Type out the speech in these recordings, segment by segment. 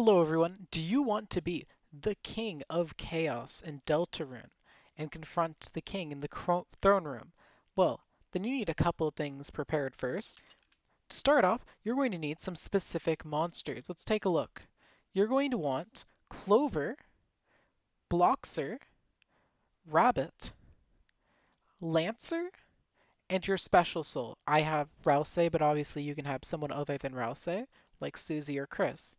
Hello everyone, do you want to be the King of Chaos in Deltarune and confront the king in the throne room? Well, then you need a couple of things prepared first. To start off, you're going to need some specific monsters. Let's take a look. You're going to want Clover, Bloxer, Rabbit, Lancer, and your special soul. I have Rouse, but obviously you can have someone other than Rouse, like Susie or Chris.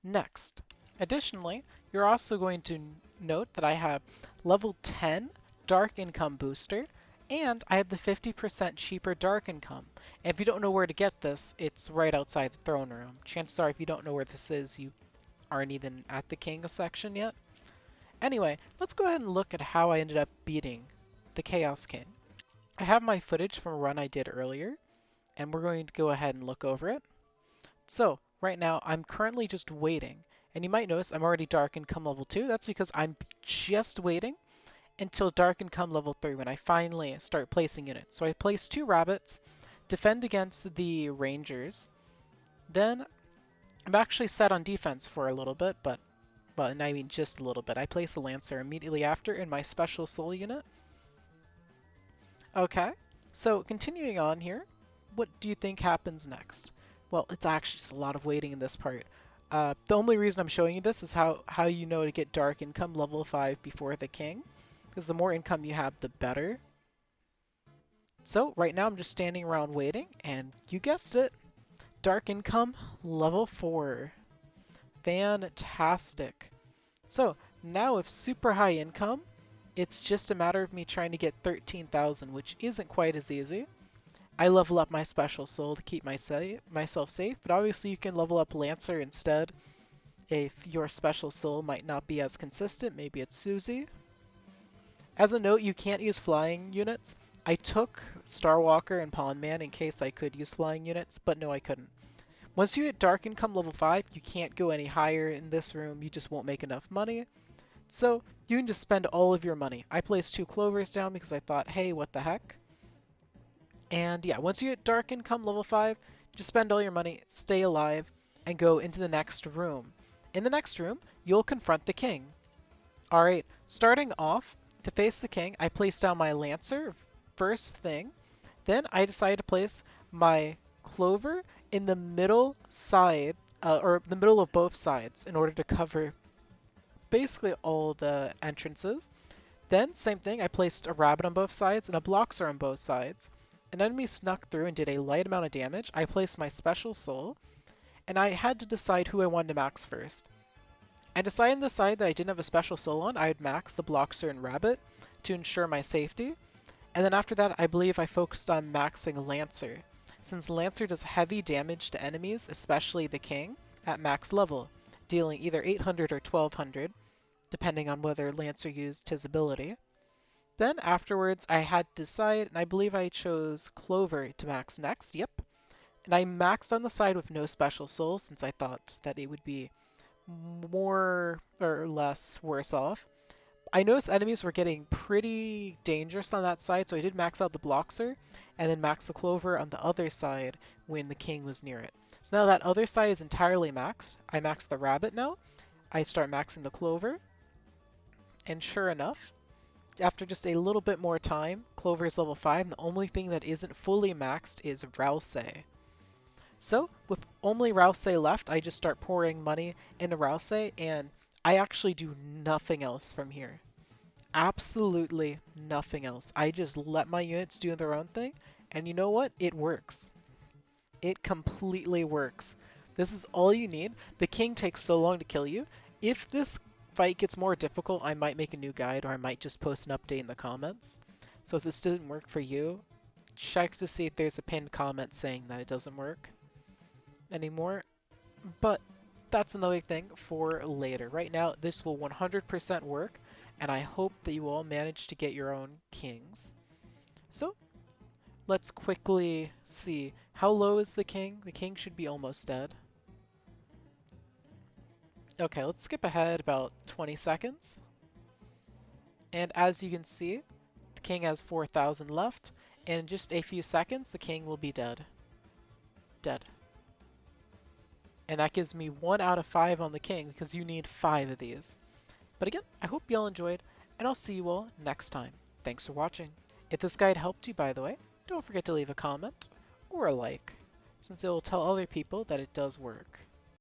Next, additionally, you're also going to note that I have level 10 Dark Income Booster, and I have the 50% cheaper Dark Income. And if you don't know where to get this, it's right outside the throne room. Chances are, if you don't know where this is, you aren't even at the King section yet. Anyway, let's go ahead and look at how I ended up beating the Chaos King. I have my footage from a run I did earlier, and we're going to go ahead and look over it. So, right now, I'm currently just waiting. And you might notice I'm already Dark Income level 2. That's because I'm just waiting until Dark Income level 3 when I finally start placing units. So I place 2 rabbits, defend against the rangers. Then I'm actually set on defense for a little bit, but, well, and I mean just a little bit. I place a lancer immediately after in my special soul unit. Okay, so continuing on here, what do you think happens next? Well, it's actually just a lot of waiting in this part. The only reason I'm showing you this is how you know to get Dark Income level 5 before the King, because the more income you have, the better. So right now I'm just standing around waiting, and you guessed it, Dark Income level 4. Fantastic. So now with super high income, it's just a matter of me trying to get 13,000, which isn't quite as easy. I level up my special soul to keep myself safe, but obviously you can level up Lancer instead if your special soul might not be as consistent. Maybe it's Susie. As a note, you can't use flying units. I took Starwalker and Pawn Man in case I could use flying units, but no, I couldn't. Once you hit Dark Income level 5, you can't go any higher in this room. You just won't make enough money. So you can just spend all of your money. I placed 2 clovers down because I thought, hey, what the heck? And yeah, once you hit Dark Income level 5, just spend all your money, stay alive, and go into the next room. In the next room, you'll confront the king. Alright, starting off, to face the king, I place down my Lancer first thing. Then I decide to place my Clover in the middle side, or the middle of both sides, in order to cover basically all the entrances. Then, same thing, I placed a rabbit on both sides and a Bloxer on both sides. An enemy snuck through and did a light amount of damage. I placed my special soul, and I had to decide who I wanted to max first. I decided on the side that I didn't have a special soul on, I would max the Bloxer and rabbit to ensure my safety. And then after that, I believe I focused on maxing Lancer, since Lancer does heavy damage to enemies, especially the king, at max level, dealing either 800 or 1200, depending on whether Lancer used his ability. Then afterwards, I had to decide, and I believe I chose Clover to max next, yep. And I maxed on the side with no special soul, since I thought that it would be more or less worse off. I noticed enemies were getting pretty dangerous on that side, so I did max out the Bloxer, and then max the Clover on the other side when the king was near it. So now that other side is entirely maxed, I max the rabbit now, I start maxing the Clover, and sure enough, after just a little bit more time, Clover is level 5, and the only thing that isn't fully maxed is Rouse. So, with only Rouse left, I just start pouring money into Rouse, and I actually do nothing else from here. Absolutely nothing else. I just let my units do their own thing, and you know what? It works. It completely works. This is all you need. The king takes so long to kill you. If this fight gets more difficult, I might make a new guide, or I might just post an update in the comments. So if this didn't work for you, check to see if there's a pinned comment saying that it doesn't work anymore. But that's another thing for later. Right now, this will 100% work, and I hope that you all manage to get your own kings. So, let's quickly see. How low is the king? The king should be almost dead. Okay, let's skip ahead about 20 seconds. And as you can see, the king has 4,000 left. And in just a few seconds, the king will be dead. Dead. And that gives me 1 out of 5 on the king because you need 5 of these. But again, I hope you all enjoyed, and I'll see you all next time. Thanks for watching. If this guide helped you, by the way, don't forget to leave a comment or a like, since it will tell other people that it does work.